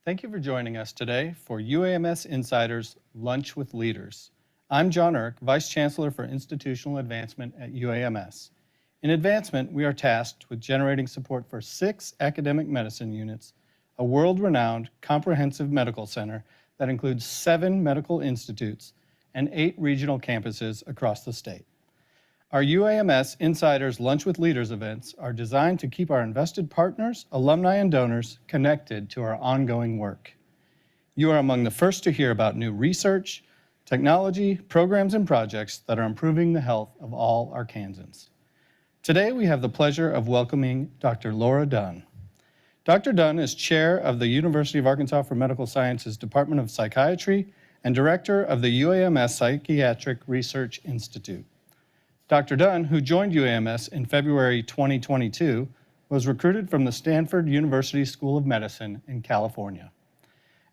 Thank you for joining us today for UAMS Insiders Lunch with Leaders. I'm John Irk, Vice Chancellor for Institutional Advancement at UAMS. In advancement, we are tasked with generating support for 6 academic medicine units, a world-renowned comprehensive medical center that includes 7 medical institutes and 8 regional campuses across the state. Our UAMS Insiders Lunch with Leaders events are designed to keep our invested partners, alumni, and donors connected to our ongoing work. You are among the first to hear about new research, technology, programs, and projects that are improving the health of all Arkansans. Today, we have the pleasure of welcoming Dr. Laura Dunn. Dr. Dunn is chair of the University of Arkansas for Medical Sciences Department of Psychiatry and director of the UAMS Psychiatric Research Institute. Dr. Dunn, who joined UAMS in February 2022, was recruited from the Stanford University School of Medicine in California.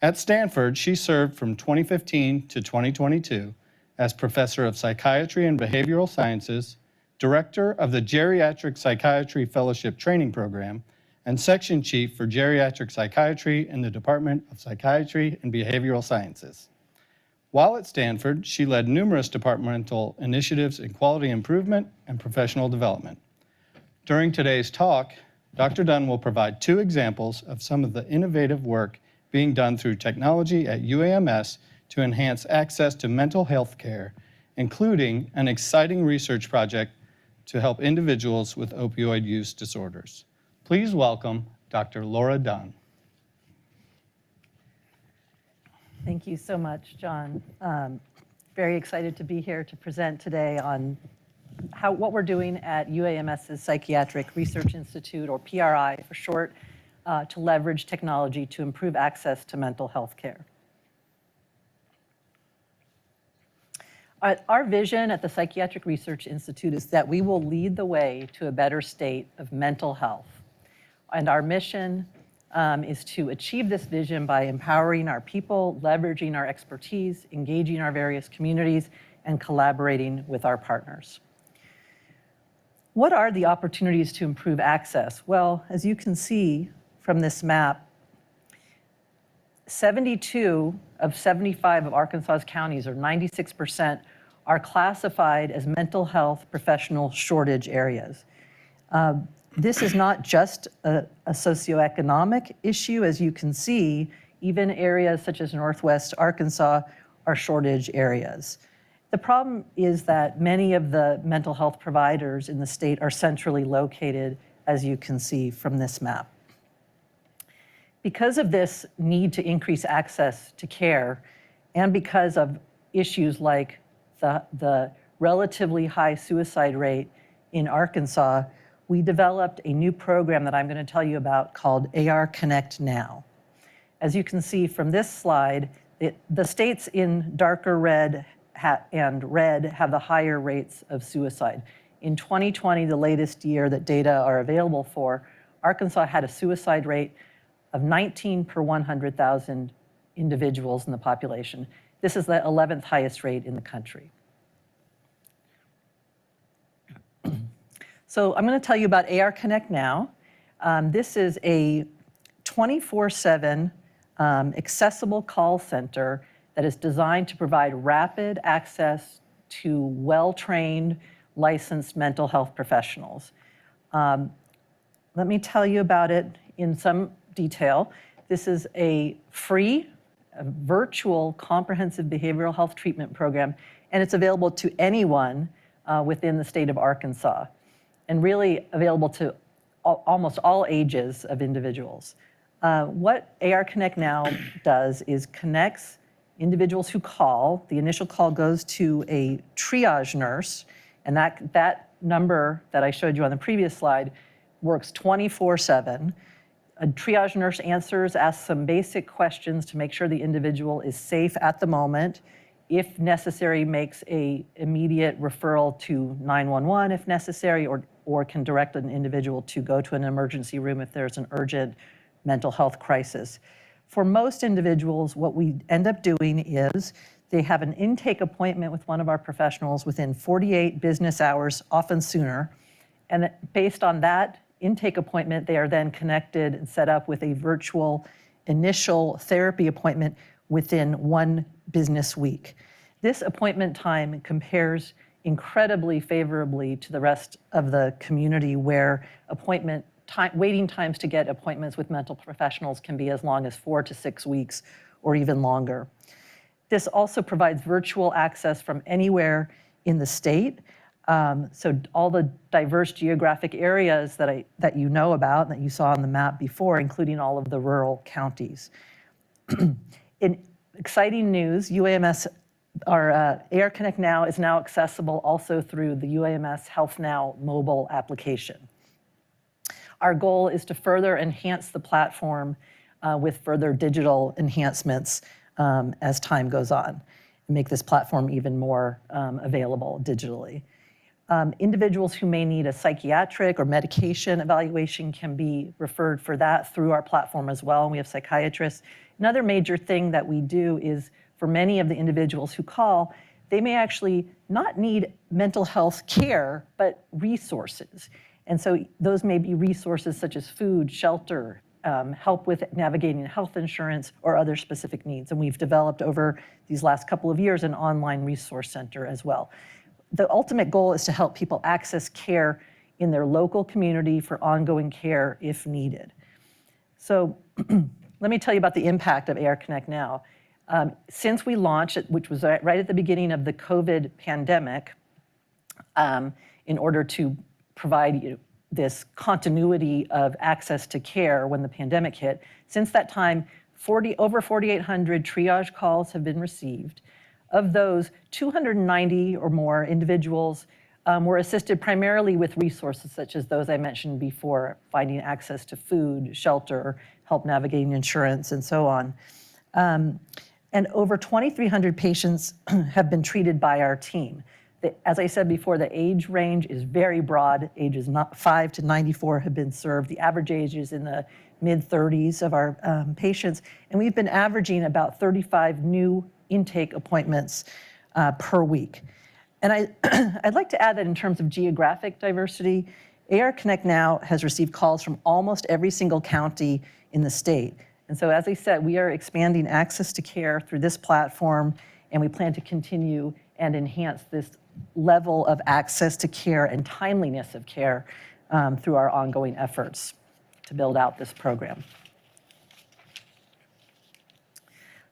At Stanford, she served from 2015 to 2022 as professor of psychiatry and behavioral sciences, director of the Geriatric Psychiatry Fellowship Training Program, and section chief for geriatric psychiatry in the Department of Psychiatry and Behavioral Sciences. While at Stanford, she led numerous departmental initiatives in quality improvement and professional development. During today's talk, Dr. Dunn will provide 2 examples of some of the innovative work being done through technology at UAMS to enhance access to mental health care, including an exciting research project to help individuals with opioid use disorders. Please welcome Dr. Laura Dunn. Thank you so much, John. Very excited to be here to present today on what we're doing at UAMS's Psychiatric Research Institute, or PRI for short, to leverage technology to improve access to mental health care. Our vision at the Psychiatric Research Institute is that we will lead the way to a better state of mental health. And our mission is to achieve this vision by empowering our people, leveraging our expertise, engaging our various communities, and collaborating with our partners. What are the opportunities to improve access? Well, as you can see from this map, 72 of 75 of Arkansas's counties, or 96%, are classified as mental health professional shortage areas. This is not just a socioeconomic issue. As you can see, even areas such as Northwest Arkansas are shortage areas. The problem is that many of the mental health providers in the state are centrally located, as you can see from this map. Because of this need to increase access to care, and because of issues like the relatively high suicide rate in Arkansas, we developed a new program that I'm going to tell you about called AR ConnectNow. As you can see from this slide, the states in darker red and red have the higher rates of suicide. In 2020, the latest year that data are available for, Arkansas had a suicide rate of 19 per 100,000 individuals in the population. This is the 11th highest rate in the country. So I'm going to tell you about AR ConnectNow. This is a 24/7 accessible call center that is designed to provide rapid access to well-trained, licensed mental health professionals. Let me tell you about it in some detail. This is a free, virtual, comprehensive behavioral health treatment program, and it's available to anyone within the state of Arkansas, and really available to almost all ages of individuals. What AR ConnectNow does is connects individuals who call. The initial call goes to a triage nurse, and that number that I showed you on the previous slide works 24/7. A triage nurse asks some basic questions to make sure the individual is safe at the moment. If necessary, makes an immediate referral to 911 if necessary, or can direct an individual to go to an emergency room if there's an urgent mental health crisis. For most individuals, what we end up doing is they have an intake appointment with one of our professionals within 48 business hours, often sooner. And based on that intake appointment, they are then connected and set up with a virtual initial therapy appointment within 1 business week. This appointment time compares incredibly favorably to the rest of the community, where waiting times to get appointments with mental professionals can be as long as 4 to 6 weeks or even longer. This also provides virtual access from anywhere in the state. So all the diverse geographic areas that you know about, that you saw on the map before, including all of the rural counties. In exciting news, UAMS, our AR ConnectNow is now accessible also through the UAMS Health Now mobile application. Our goal is to further enhance the platform with further digital enhancements as time goes on, and make this platform even more available digitally. Individuals who may need a psychiatric or medication evaluation can be referred for that through our platform as well, and we have psychiatrists. Another major thing that we do is, for many of the individuals who call, they may actually not need mental health care, but resources. And so those may be resources such as food, shelter, help with navigating health insurance, or other specific needs. And we've developed over these last couple of years an online resource center as well. The ultimate goal is to help people access care in their local community for ongoing care if needed. So let me tell you about the impact of AR ConnectNow. Since we launched it, which was right at the beginning of the COVID pandemic, in order to provide this continuity of access to care when the pandemic hit, since that time, over 4,800 triage calls have been received. Of those, 290 or more individuals were assisted primarily with resources such as those I mentioned before, finding access to food, shelter, help navigating insurance, and so on. And over 2,300 patients have been treated by our team. As I said before, the age range is very broad. Ages 5 to 94 have been served. The average age is in the mid-30s of our patients, and we've been averaging about 35 new intake appointments per week. And I'd like to add that in terms of geographic diversity, AR ConnectNow has received calls from almost every single county in the state. And so, as I said, we are expanding access to care through this platform, and we plan to continue and enhance this level of access to care and timeliness of care through our ongoing efforts to build out this program.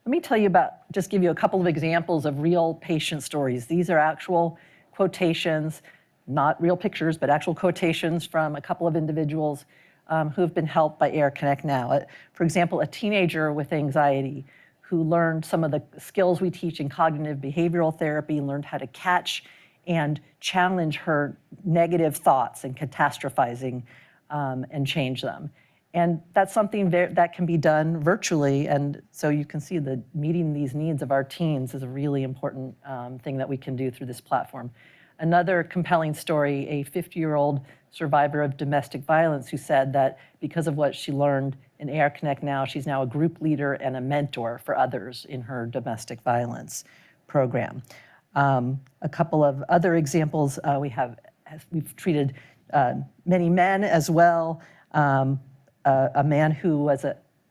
Let me tell you just give you a couple of examples of real patient stories. These are actual quotations, not real pictures, but actual quotations from a couple of individuals who have been helped by AR ConnectNow. For example, a teenager with anxiety who learned some of the skills we teach in cognitive behavioral therapy, learned how to catch and challenge her negative thoughts and catastrophizing and change them. And that's something that can be done virtually. And so you can see that meeting these needs of our teens is a really important thing that we can do through this platform. Another compelling story, a 50-year-old survivor of domestic violence who said that because of what she learned in AR ConnectNow, she's now a group leader and a mentor for others in her domestic violence program. A couple of other examples, we've treated many men as well. A man who was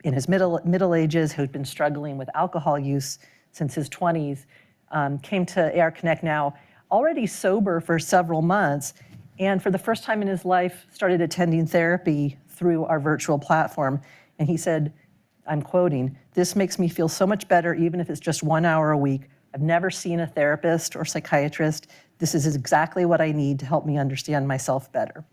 in his middle ages, who'd been struggling with alcohol use since his 20s, came to AR ConnectNow already sober for several months, and for the first time in his life started attending therapy through our virtual platform. And he said, I'm quoting, "This makes me feel so much better, even if it's just 1 hour a week. I've never seen a therapist or psychiatrist. This is exactly what I need to help me understand myself better."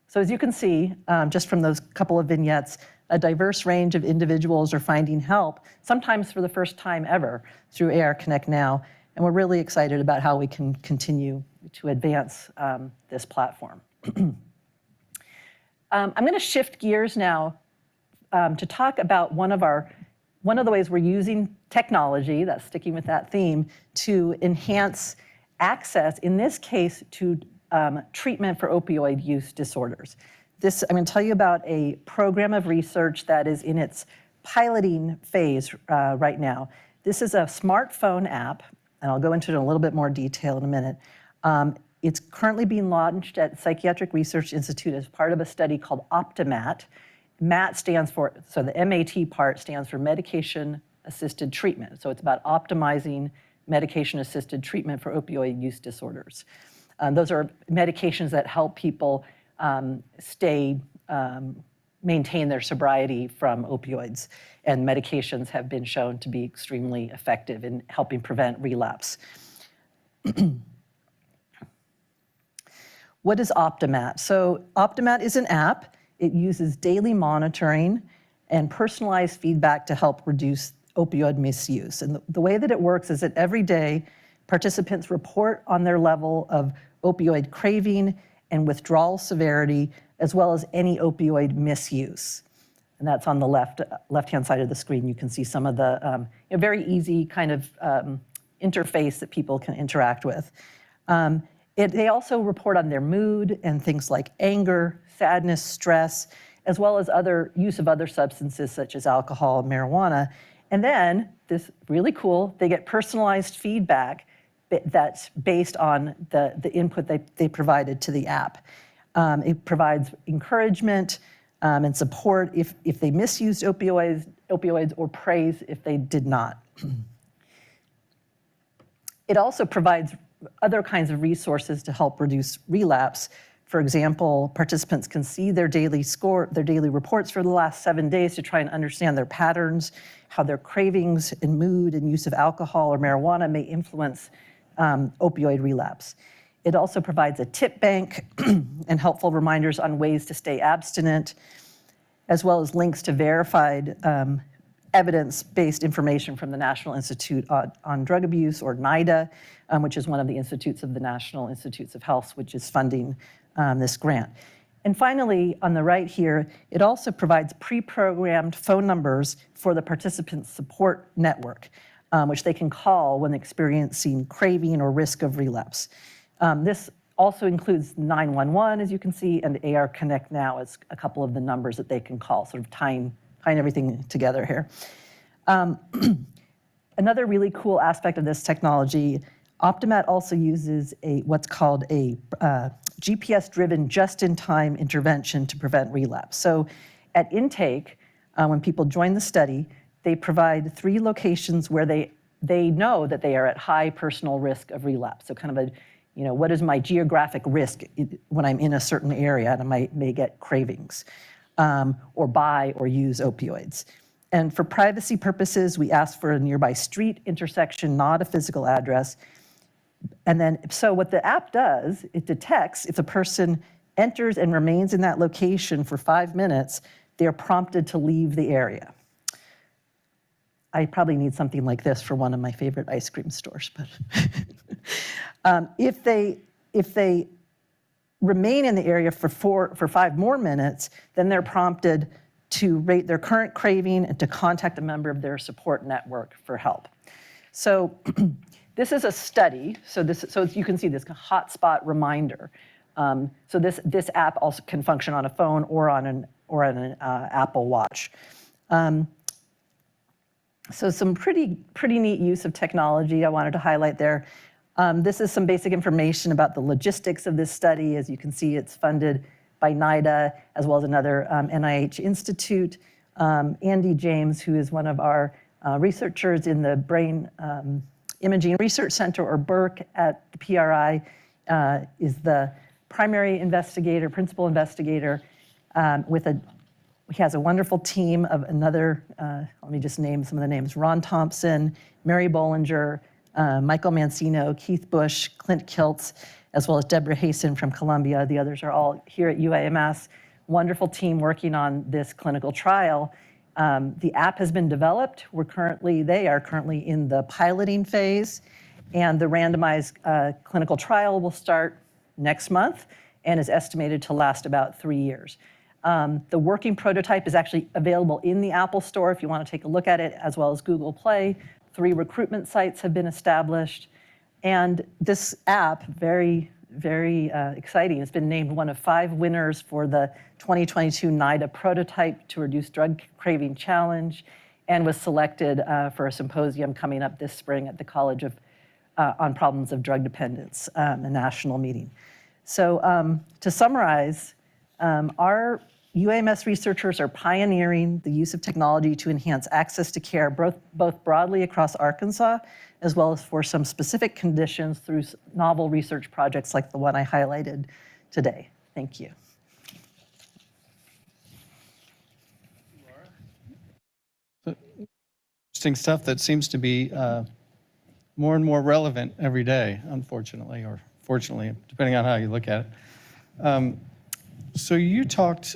So as you can see, just from those couple of vignettes, a diverse range of individuals are finding help, sometimes for the first time ever, through AR ConnectNow, and we're really excited about how we can continue to advance this platform. I'm going to shift gears now to talk about one of the ways we're using technology, that's sticking with that theme, to enhance access, in this case, to treatment for opioid use disorders. I'm going to tell you about a program of research that is in its piloting phase right now. This is a smartphone app, and I'll go into it in a little bit more detail in a minute. It's currently being launched at Psychiatric Research Institute as part of a study called Optimat, MAT stands for, so the MAT part stands for medication-assisted treatment. So it's about optimizing medication-assisted treatment for opioid use disorders. Those are medications that help people maintain their sobriety from opioids, and medications have been shown to be extremely effective in helping prevent relapse. What is Optimat? So Optimat is an app. It uses daily monitoring and personalized feedback to help reduce opioid misuse. And the way that it works is that every day, participants report on their level of opioid craving and withdrawal severity, as well as any opioid misuse. And that's on the left-hand side of the screen. You can see some of the very easy kind of interface that people can interact with. They also report on their mood and things like anger, sadness, stress, as well as use of other substances such as alcohol and marijuana. And then, this really cool, they get personalized feedback that's based on the input they provided to the app. It provides encouragement and support if they misused opioids or praise if they did not. It also provides other kinds of resources to help reduce relapse. For example, participants can see their daily reports for the last 7 days to try and understand their patterns, how their cravings and mood and use of alcohol or marijuana may influence opioid relapse. It also provides a tip bank and helpful reminders on ways to stay abstinent, as well as links to verified evidence-based information from the National Institute on Drug Abuse, or NIDA, which is one of the institutes of the National Institutes of Health, which is funding this grant. And finally, on the right here, it also provides pre-programmed phone numbers for the participant support network, which they can call when experiencing craving or risk of relapse. This also includes 911, as you can see, and AR ConnectNow as a couple of the numbers that they can call, sort of tying everything together here. Another really cool aspect of this technology, Optimat also uses what's called a GPS-driven just-in-time intervention to prevent relapse. So at intake, when people join the study, they provide 3 locations where they know that they are at high personal risk of relapse. So kind of what is my geographic risk when I'm in a certain area and I may get cravings, or buy or use opioids. And for privacy purposes, we ask for a nearby street, intersection, not a physical address. And then, so what the app does, it detects if a person enters and remains in that location for 5 minutes, they're prompted to leave the area. I probably need something like this for one of my favorite ice cream stores, but if they remain in the area for 5 more minutes, then they're prompted to rate their current craving and to contact a member of their support network for help. So this is a study. So you can see this hotspot reminder. So this app also can function on a phone or on an Apple Watch. So some pretty neat use of technology I wanted to highlight there. This is some basic information about the logistics of this study. As you can see, it's funded by NIDA, as well as another NIH institute. Andy James, who is one of our researchers in the Brain Imaging Research Center, or BERC, at the PRI, is the primary investigator, principal investigator, he has a wonderful team of another, let me just name some of the names, Ron Thompson, Mary Bollinger, Michael Mancino, Keith Bush, Clint Kiltz, as well as Deborah Hasten from Columbia. The others are all here at UAMS. Wonderful team working on this clinical trial. The app has been developed. They are currently in the piloting phase, and the randomized clinical trial will start next month and is estimated to last about 3 years. The working prototype is actually available in the Apple Store if you want to take a look at it, as well as Google Play. 3 recruitment sites have been established. And this app, very, very exciting, has been named one of 5 winners for the 2022 NIDA Prototype to Reduce Drug Craving Challenge, and was selected for a symposium coming up this spring at the College on Problems of Drug Dependence, a national meeting. So to summarize, our UAMS researchers are pioneering the use of technology to enhance access to care, both broadly across Arkansas, as well as for some specific conditions through novel research projects like the one I highlighted today. Thank you. Interesting stuff that seems to be more and more relevant every day, unfortunately, or fortunately, depending on how you look at it. So you talked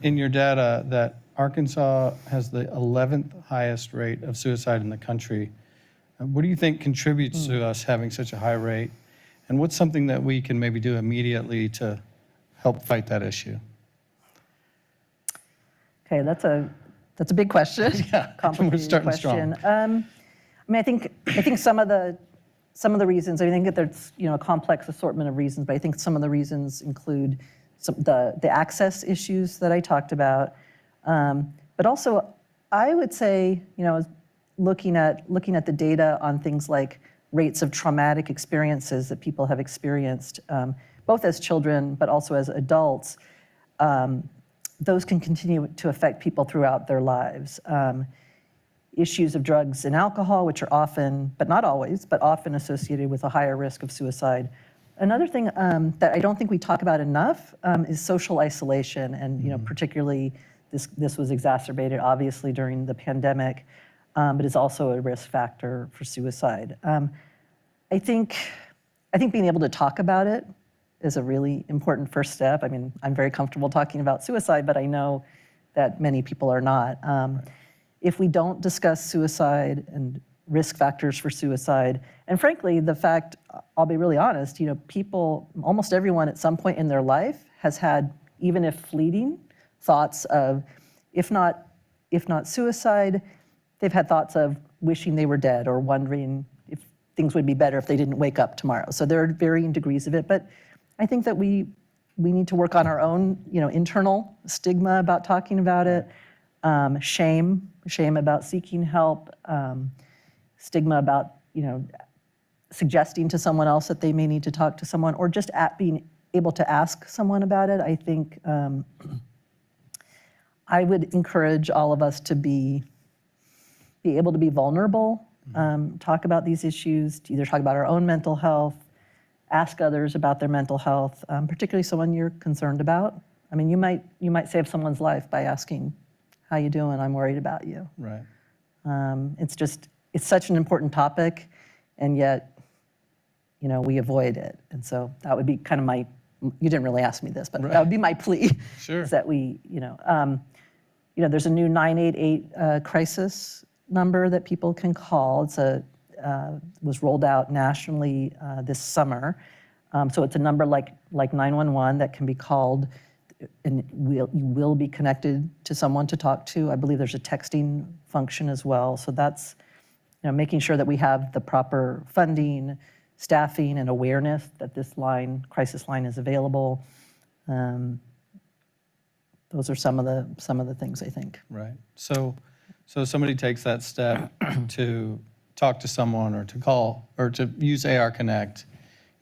in your data that Arkansas has the 11th highest rate of suicide in the country. What do you think contributes to us having such a high rate? And what's something that we can maybe do immediately to help fight that issue? Okay, that's a big question. Yeah, Complicated we're starting question. strong. I mean, I think some of the reasons. I think that there's a complex assortment of reasons, but I think some of the reasons include the access issues that I talked about, but also I would say looking at the data on things like rates of traumatic experiences that people have experienced, both as children but also as adults. Those can continue to affect people throughout their lives. Issues of drugs and alcohol, which are often, but not always, but often associated with a higher risk of suicide. Another thing that I don't think we talk about enough is social isolation, and particularly this was exacerbated obviously during the pandemic, but is also a risk factor for suicide. I think being able to talk about it is a really important first step. I mean, I'm very comfortable talking about suicide, but I know that many people are not. If we don't discuss suicide and risk factors for suicide, and frankly, the fact, I'll be really honest, people, almost everyone at some point in their life has had, even if fleeting, thoughts of, if not suicide, they've had thoughts of wishing they were dead or wondering if things would be better if they didn't wake up tomorrow. So there are varying degrees of it, but I think that we need to work on our own, internal stigma about talking about it, shame about seeking help, stigma about, suggesting to someone else that they may need to talk to someone, or just being able to ask someone about it. I think I would encourage all of us to be able to be vulnerable, talk about these issues, to either talk about our own mental health, ask others about their mental health, particularly someone you're concerned about. I mean, you might save someone's life by asking, "How you doing? I'm worried about you." Right. It's such an important topic, and yet, we avoid it. And so that would be kind of my, you didn't really ask me this, but that would be my plea. Sure. Is that we, there's a new 988 crisis number that people can call. It's was rolled out nationally this summer. So it's a number like 911 that can be called, and you will be connected to someone to talk to. I believe there's a texting function as well. So that's making sure that we have the proper funding, staffing, and awareness that this crisis line is available. Those are some of the things I think. Right. So somebody takes that step to talk to someone or to call or to use AR Connect.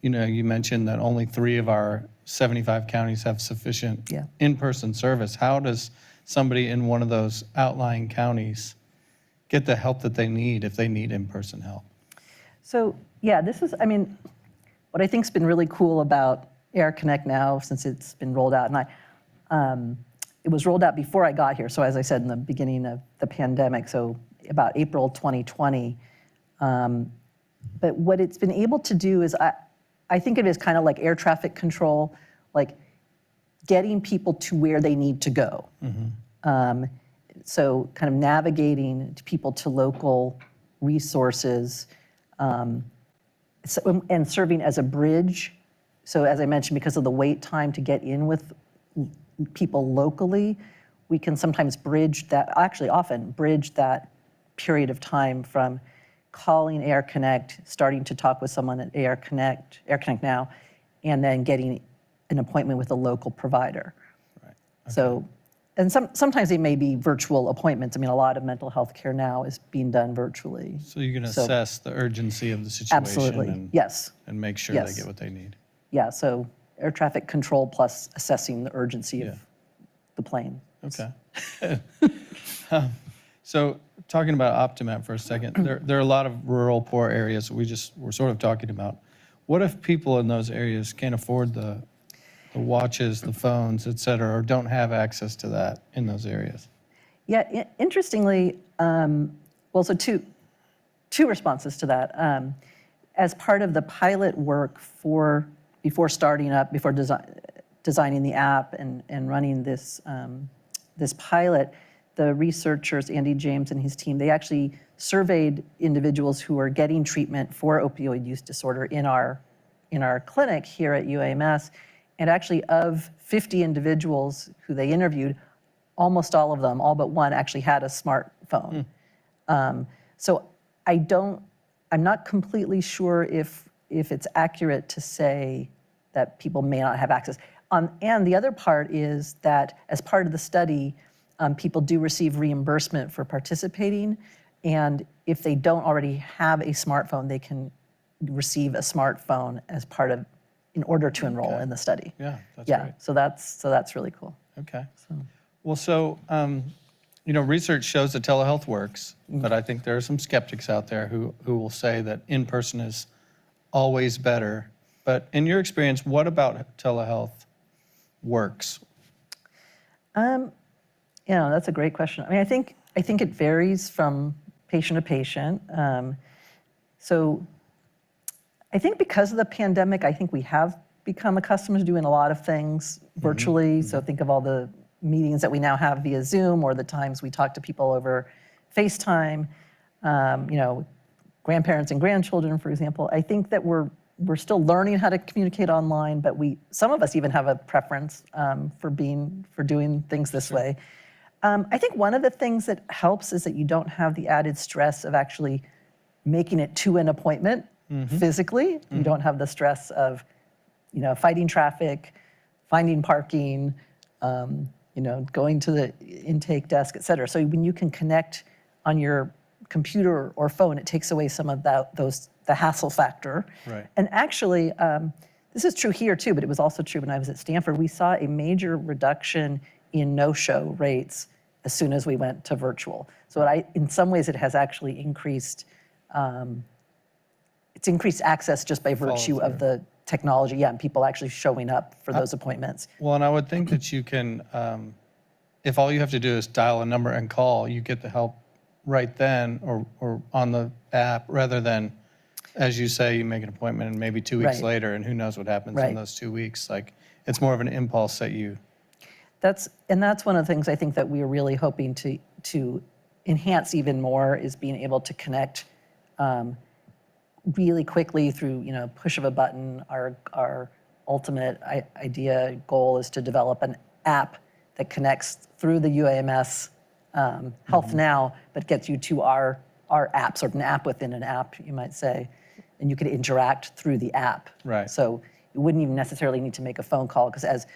You mentioned that only 3 of our 75 counties have sufficient in-person service. How does somebody in one of those outlying counties get the help that they need if they need in-person help? So this is, what I think's been really cool about AR ConnectNow since it's been rolled out, and it was rolled out before I got here. So as I said, in the beginning of the pandemic, so about April 2020. But what it's been able to do is, I think of it as kind of like air traffic control, like getting people to where they need to go. So kind of navigating people to local resources, and serving as a bridge. So as I mentioned, because of the wait time to get in with people locally, we can sometimes bridge that, often bridge that period of time from calling AR Connect, starting to talk with someone at AR ConnectNow, and then getting an appointment with a local provider. Right. Okay. So, and sometimes they may be virtual appointments. A lot of mental health care now is being done virtually. So you can assess the urgency of the situation. Absolutely, yes. And make sure they get what they need. Yeah, so air traffic control plus assessing the urgency of the plane. Okay. So talking about OptiMap for a second, there are a lot of rural, poor areas that we're sort of talking about. What if people in those areas can't afford the watches, the phones, et cetera, or don't have access to that in those areas? Yeah, interestingly, well, so two responses to that. As part of the pilot work before starting up, before designing the app and running this pilot, the researchers, Andy James and his team, they actually surveyed individuals who are getting treatment for opioid use disorder in our clinic here at UAMS. And actually, of 50 individuals who they interviewed, almost all of them, all but one, actually had a smartphone. So I'm not completely sure if it's accurate to say that people may not have access. And the other part is that as part of the study, people do receive reimbursement for participating. And if they don't already have a smartphone, they can receive a smartphone as part of, in order to enroll in the study. Yeah, that's Yeah, great. so that's really cool. Okay. Well, so, research shows that telehealth works, but I think there are some skeptics out there who will say that in-person is always better. But in your experience, what about telehealth works? That's a great question. I mean, I think it varies from patient to patient. So I think because of the pandemic, I think we have become accustomed to doing a lot of things virtually. So think of all the meetings that we now have via Zoom, or the times we talk to people over FaceTime, grandparents and grandchildren, for example. I think that we're still learning how to communicate online, but some of us even have a preference for doing things this way. I think one of the things that helps is that you don't have the added stress of actually making it to an appointment physically. You don't have the stress of, fighting traffic, finding parking, going to the intake desk, et cetera. So when you can connect on your computer or phone, it takes away some of the hassle factor. Right. And actually, this is true here too, but it was also true when I was at Stanford. We saw a major reduction in no-show rates as soon as we went to virtual. So in some ways, it has actually increased. It's increased access just by virtue of the technology. Yeah, and people actually showing up for those appointments. Well, and I would think that you can, if all you have to do is dial a number and call, you get the help right then or on the app, rather than, as you say, you make an appointment and maybe 2 weeks later, and who knows what happens in those 2 weeks. Like, it's more of an impulse that you... That's one of the things I think that we are really hoping to enhance even more, is being able to connect really quickly through, push of a button. Our ultimate goal is to develop an app that connects through the UAMS Health Now, but gets you to our app, sort of an app within an app, you might say, and you could interact through the app. Right. So you wouldn't even necessarily need to make a phone call, because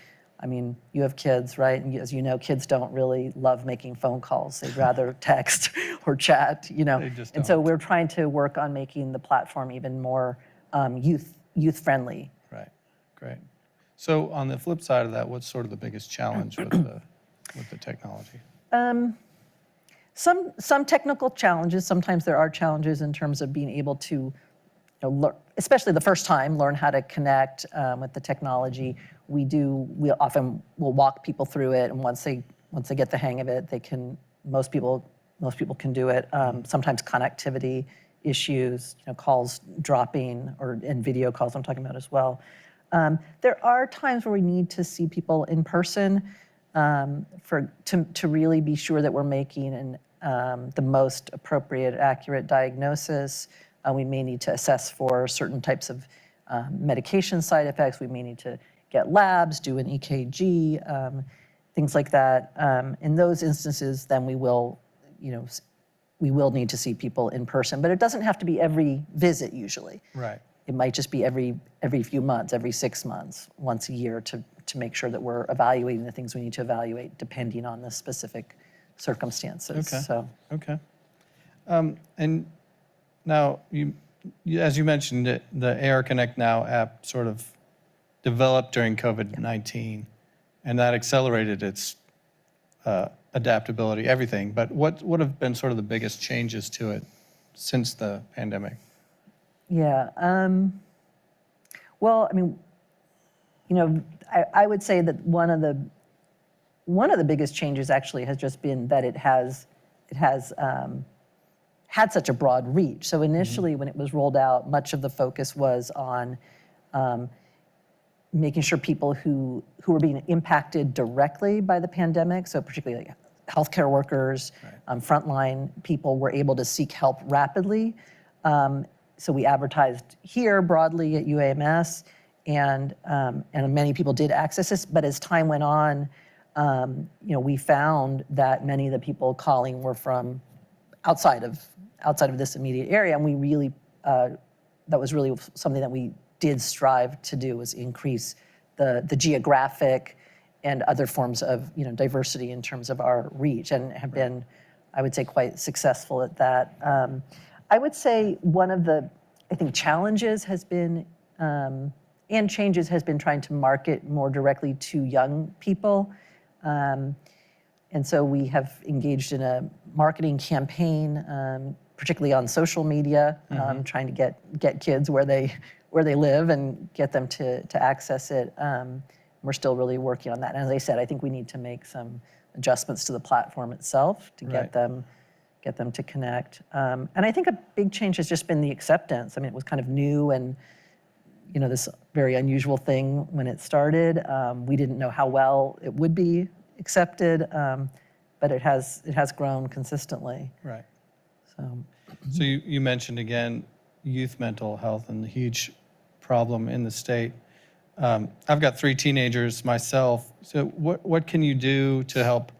you have kids, right? And as you know, kids don't really love making phone calls. They'd rather text or chat, They just don't. And so we're trying to work on making the platform even more youth-friendly. Right, great. So on the flip side of that, what's sort of the biggest challenge with the technology? Some technical challenges. Sometimes there are challenges in terms of being able to, especially the first time, learn how to connect with the technology. We often will walk people through it, and once they get the hang of it, most people can do it. Sometimes connectivity issues, calls dropping, and video calls I'm talking about as well. There are times where we need to see people in person to really be sure that we're making the most appropriate, accurate diagnosis. We may need to assess for certain types of medication side effects. We may need to get labs, do an EKG, things like that. In those instances, then we will need to see people in person, but it doesn't have to be every visit usually. Right. It might just be every few months, every 6 months, once a year, to make sure that we're evaluating the things we need to evaluate depending on the specific circumstances. Okay. So. Okay. And now, as you mentioned, the AR ConnectNow app sort of developed during COVID-19, and that accelerated its adaptability, everything. But what have been sort of the biggest changes to it since the pandemic? Yeah. Well, I mean, you know, I would say that one of the biggest changes actually has just been that it has had such a broad reach. So initially, when it was rolled out, much of the focus was on making sure people who were being impacted directly by the pandemic, so particularly like healthcare workers, frontline people, were able to seek help rapidly. So we advertised here broadly at UAMS, and many people did access this. But as time went on, we found that many of the people calling were from outside of this immediate area, and we really that was really something that we did strive to do, was increase the geographic and other forms of diversity in terms of our reach, and have been, I would say, quite successful at that. I would say one of the, I think, challenges has been, and changes has been trying to market more directly to young people. And so we have engaged in a marketing campaign, particularly on social media, trying to get kids where they live and get them to access it. We're still really working on that. And as I said, I think we need to make some adjustments to the platform itself to get them to connect. And I think a big change has just been the acceptance. I mean, it was kind of new and this very unusual thing when it started. We didn't know how well it would be accepted, but it has grown consistently. Right. So you mentioned again youth mental health and the huge problem in the state. I've got 3 teenagers myself. So what can you do to help,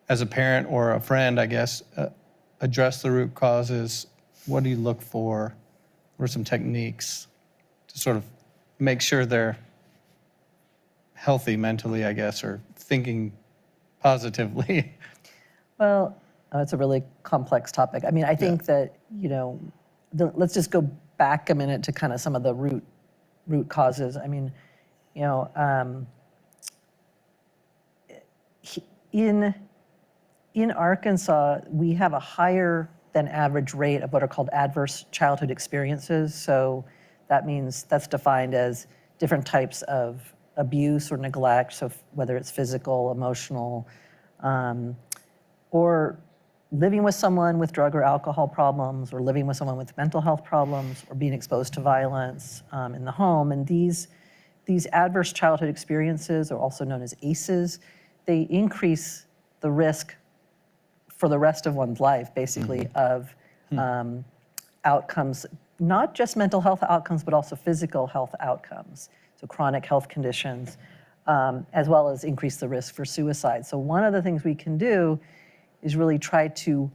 as a parent or a friend, I guess, address the root causes? What do you look for? What are some techniques to sort of make sure they're healthy mentally, I guess, or thinking positively? Well, it's a really complex topic. I mean, I think that, let's just go back a minute to kind of some of the root causes. I mean, in Arkansas, we have a higher than average rate of what are called adverse childhood experiences. So that means that's defined as different types of abuse or neglect. So whether it's physical, emotional, or living with someone with drug or alcohol problems, or living with someone with mental health problems, or being exposed to violence in the home. And these adverse childhood experiences, are also known as ACEs, they increase the risk for the rest of one's life, basically, of outcomes, not just mental health outcomes, but also physical health outcomes, so chronic health conditions, as well as increase the risk for suicide. So one of the things we can do is really try to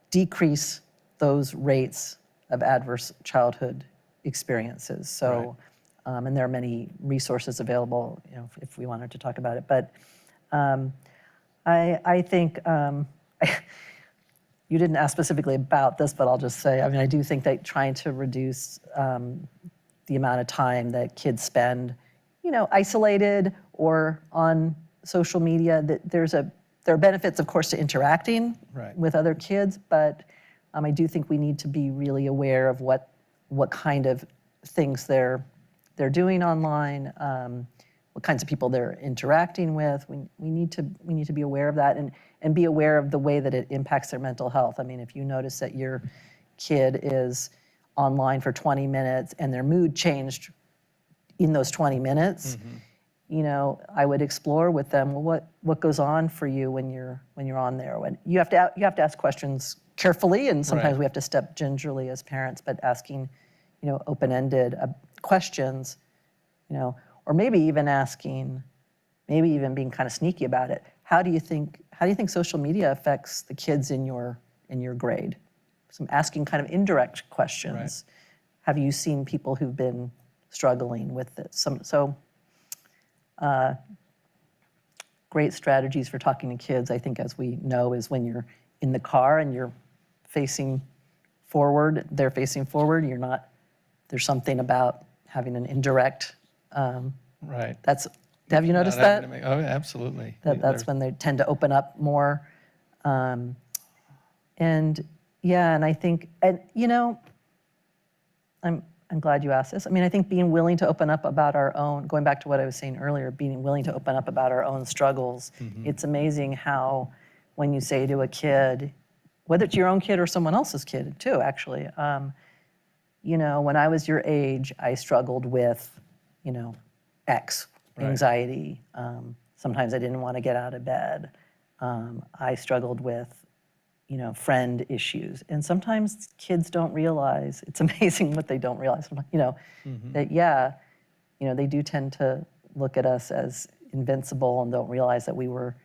decrease those rates of adverse childhood experiences. So, and there are many resources available, if we wanted to talk about it. But I think, you didn't ask specifically about this, but I'll just say, I mean, I do think that trying to reduce the amount of time that kids spend, isolated or on social media, that there are benefits, of course, to interacting with other kids, but I do think we need to be really aware of what kind of things they're doing online, what kinds of people they're interacting with. We need to be aware of that and be aware of the way that it impacts their mental health. I mean, if you notice that your kid is online for 20 minutes and their mood changed in those 20 minutes, I would explore with them, well, what goes on for you when you're on there? When you have to ask questions carefully, and sometimes we have to step gingerly as parents, but asking, open-ended questions, or maybe even being kind of sneaky about it. How do you think social media affects the kids in your grade? So I'm asking kind of indirect questions. Have you seen people who've been struggling with this? Great strategies for talking to kids, I think, as we know, is when you're in the car and you're facing forward, they're facing forward, there's something about having an indirect, that's Have you noticed Not having that? to make- oh, absolutely. That's when they tend to open up more. And yeah, and I think, and you know, I'm glad you asked this. I mean, I think being willing to open up about our own, going back to what I was saying earlier, being willing to open up about our own struggles. It's amazing how when you say to a kid, whether it's your own kid or someone else's kid too, actually, you know, when I was your age, I struggled with, you know, X, anxiety. Sometimes I didn't want to get out of bed. I struggled with, you know, friend issues. And sometimes kids don't realize, it's amazing what they don't realize, you know, that, yeah, you know, they do tend to look at us as invincible and don't realize that we were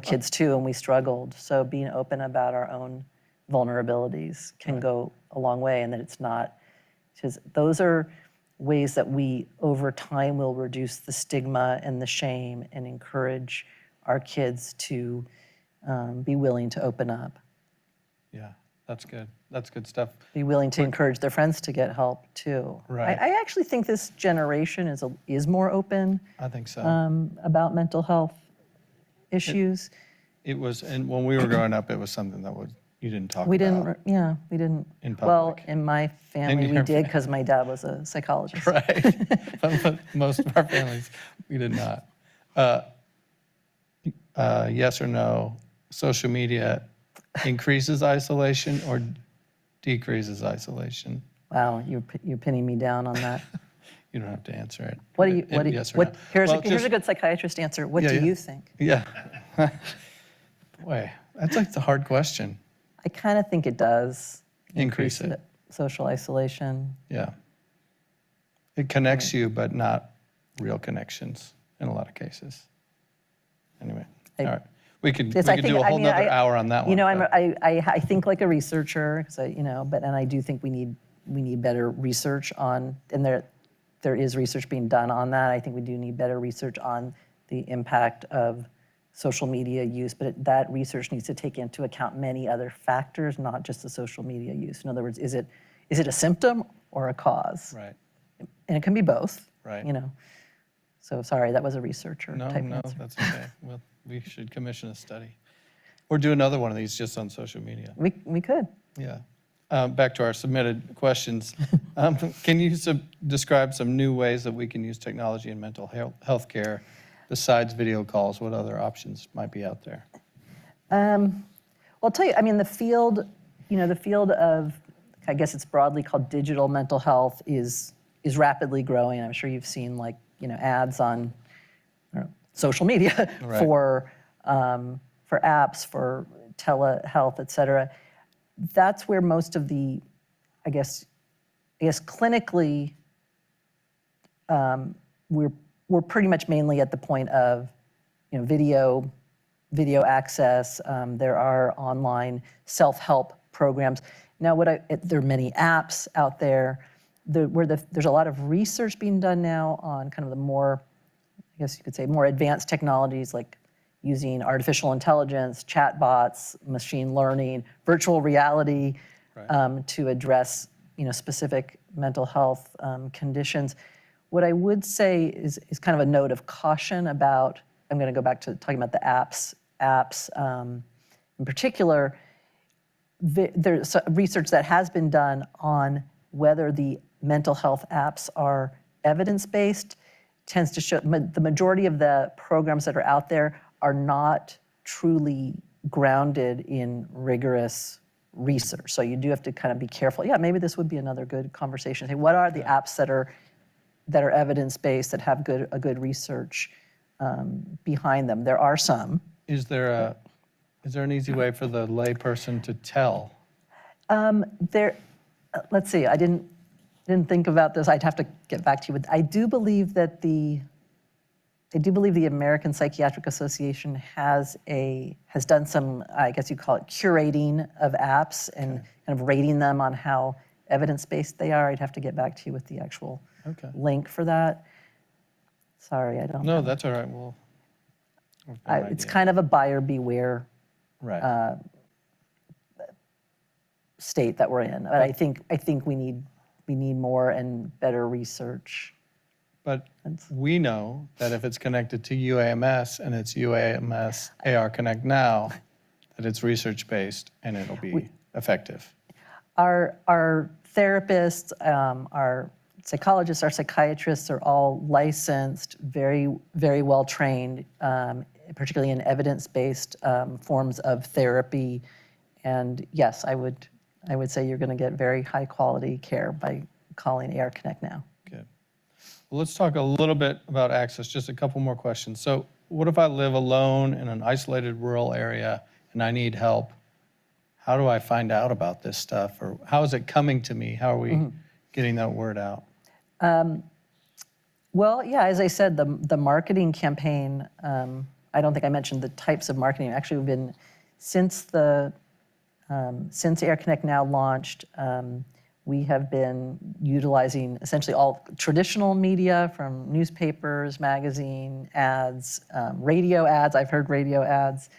kids too and we struggled. So being open about our own vulnerabilities can go a long way, and that it's not, because those are ways that we over time will reduce the stigma and the shame and encourage our kids to be willing to open up. Yeah, that's good. That's good stuff. Be willing to encourage their friends to get help too. Right. I actually think this generation is more open I think so. about mental health issues. It was, and when we were growing up, it was something that you didn't talk We about. didn't, we didn't. In Well, public. in my family, we your did because my dad was a psychologist. Right. But most of our families, we did not. Yes or no, social media increases isolation or decreases isolation? Wow, you're pinning me down on that. You don't have to answer it. What do you, Yes or no. here's Well, a just- good psychiatrist answer. What Yeah, do yeah. you think? Yeah. Boy, that's like the hard question. I kind of think it does. Increase it. Social isolation. Yeah. It connects you, but not real connections in a lot of cases. Anyway, all right. We could Yes, I do think- a I whole mean, nother hour on that one. You know, but- I think like a researcher, 'cause you know, and I do think we need better research on, and there is research being done on that. I think we do need better research on the impact of social media use, but that research needs to take into account many other factors, not just the social media use. In other words, is it a symptom or a cause? Right. And it can be both. Right. You know. So sorry, that was a researcher type No, answer. that's okay. Well, we should commission a study. Or do another one of these just on social media. We could. Yeah. Back to our submitted questions. Can you describe some new ways that we can use technology in mental health care besides video calls? What other options might be out there? Well, I'll tell you, I mean, the field of, I guess it's broadly called digital mental health is rapidly growing. I'm sure you've seen like, you know, ads on social media Right. for apps, for telehealth, et cetera. That's where most of the, I guess clinically, we're pretty much mainly at the point of, you know, video access. There are online self-help programs. Now, there are many apps out there. There's a lot of research being done now on kind of the more, I guess you could say, more advanced technologies like using artificial intelligence, chatbots, machine learning, virtual reality to address, you know, specific mental health conditions. What I would say is kind of a note of caution about, I'm going to go back to talking about the apps. In particular, there's research that has been done on whether the mental health apps are evidence-based, tends to show the majority of the programs that are out there are not truly grounded in rigorous research. So you do have to kind of be careful. Yeah, maybe this would be another good conversation. Hey, what are the apps that are evidence-based, that have a good research behind them? There are some. Is there an easy way for the layperson to tell? Let's see. I didn't think about this. I'd have to get back to you. But I do believe that the American Psychiatric Association has done some, I guess you call it, curating of apps and kind of rating them on how evidence-based they are. I'd have to get back to you with the actual link for that. Sorry, I don't. No, that's all right. We'll it's kind of a buyer beware state that we're in. But I think we need more and better research But we know that if it's connected to UAMS and it's UAMS AR ConnectNow, that it's research-based and it'll be effective. Our therapists, our psychologists, our psychiatrists are all licensed, very, very well trained, particularly in evidence-based forms of therapy. And yes, I would say you're going to get very high quality care by calling AR ConnectNow. Good. Well, let's talk a little bit about access, just a couple more questions. So what if I live alone in an isolated rural area and I need help? How do I find out about this stuff? Or how is it coming to me? How are we getting that word out? Well, yeah, as I said, the marketing campaign, I don't think I mentioned the types of marketing. Actually, we've been, since AR ConnectNow launched, we have been utilizing essentially all traditional media, from newspapers, magazine ads, radio ads. I've heard radio ads.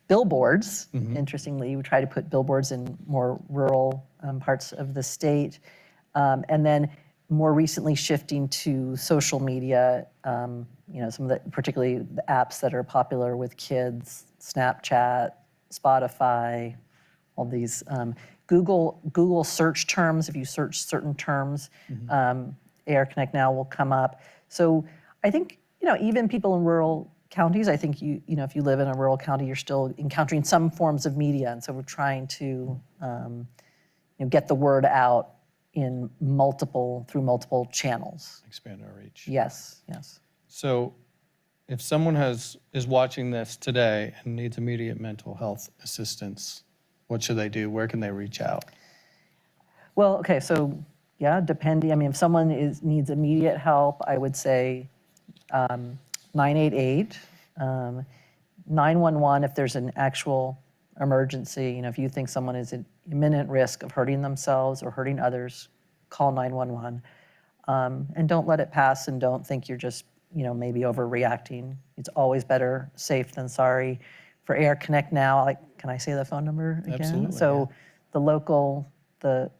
Billboards, interestingly, we try to put billboards in more rural parts of the state. And then more recently shifting to social media, some of the, particularly the apps that are popular with kids, Snapchat, Spotify, all these, Google search terms. If you search certain terms, AR ConnectNow will come up. So I think, even people in rural counties, I think if you live in a rural county, you're still encountering some forms of media, and so we're trying to get the word out through multiple channels. Expand our reach. Yes. So if someone is watching this today and needs immediate mental health assistance, what should they do? Where can they reach out? Well, okay, so yeah, depending, if someone needs immediate help, I would say 988, 911 if there's an actual emergency. If you think someone is at imminent risk of hurting themselves or hurting others, call 911. And don't let it pass, and don't think you're just, maybe overreacting. It's always better safe than sorry. For AR ConnectNow, can I say the phone number again? Absolutely. So the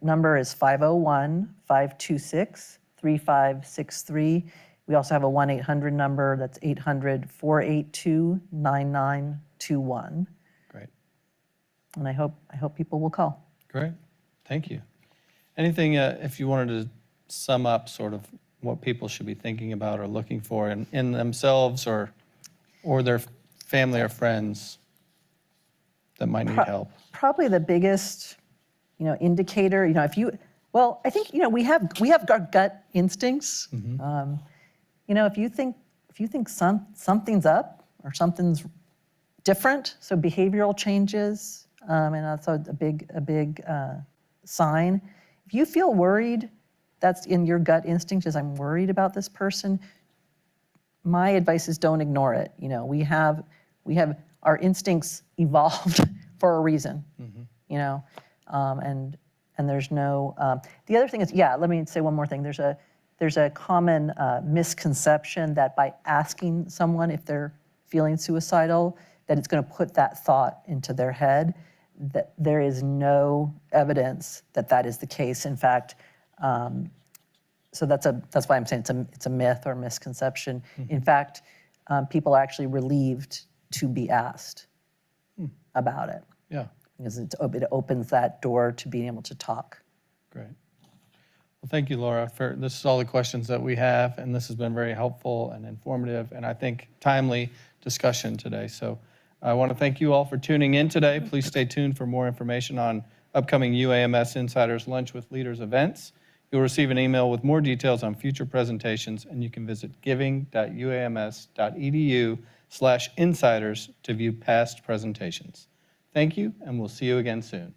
number is 501-526-3563. We also have a 1-800 number. That's 800-482-9921. Great. And I hope people will call. Great. Thank you. Anything, if you wanted to sum up sort of what people should be thinking about or looking for in themselves or their family or friends that might need help? Probably the biggest, indicator, I think, we have our gut instincts. If you think something's up or something's different, so behavioral changes, and that's a big sign. If you feel worried, that's in your gut instinct, is I'm worried about this person. My advice is don't ignore it. We have our instincts evolved for a reason. And there's no. The other thing is, let me say one more thing. There's a common misconception that by asking someone if they're feeling suicidal, that it's going to put that thought into their head. That there is no evidence that is the case. In fact, so that's why I'm saying it's a myth or misconception. In fact, people are actually relieved to be asked about it. Yeah. Because it opens that door to being able to talk. Great. Well, thank you, Laura. This is all the questions that we have, and this has been very helpful and informative, and I think timely discussion today. So I want to thank you all for tuning in today. Please stay tuned for more information on upcoming UAMS Insiders Lunch with Leaders events. You'll receive an email with more details on future presentations, and you can visit giving.uams.edu/insiders to view past presentations. Thank you, and we'll see you again soon.